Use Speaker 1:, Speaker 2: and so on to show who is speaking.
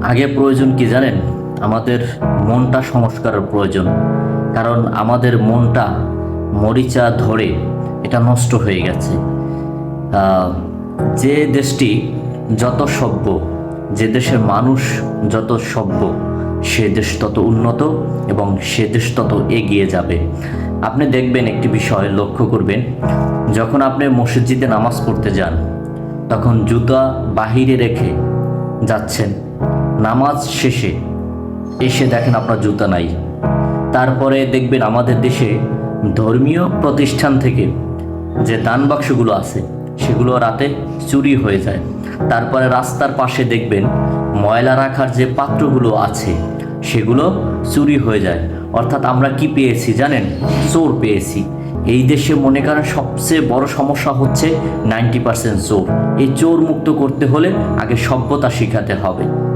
Speaker 1: আগে প্রয়োজন কি জানেন? আমাদের মনটা সংস্কারের প্রয়োজন। কারণ আমাদের মনটা মরিচা ধরে এটা নষ্ট হয়ে গেছে। যে দেশটি যত সভ্য, যে দেশের মানুষ যত সভ্য, সে দেশ তত উন্নত এবং সে দেশ তত এগিয়ে যাবে। আপনি দেখবেন, একটি বিষয় লক্ষ্য করবেন, যখন আপনি মসজিদে নামাজ পড়তে যান তখন জুতা বাহিরে রেখে যাচ্ছেন, নামাজ শেষে এসে দেখেন আপনার জুতা নাই। তারপরে দেখবেন আমাদের দেশে ধর্মীয় প্রতিষ্ঠান থেকে যে দান বাক্সগুলো আছে সেগুলো রাতে চুরি হয়ে যায়। তারপরে রাস্তার পাশে দেখবেন ময়লা রাখার যে পাত্রগুলো আছে সেগুলো চুরি হয়ে যায়। অর্থাৎ আমরা কি পেয়েছি জানেন? চোর পেয়েছি। এই দেশে মনে করেন সবচেয়ে বড় সমস্যা হচ্ছে 90% চোর। এই চোর মুক্ত করতে হলে আগে সভ্যতা শিখাতে হবে।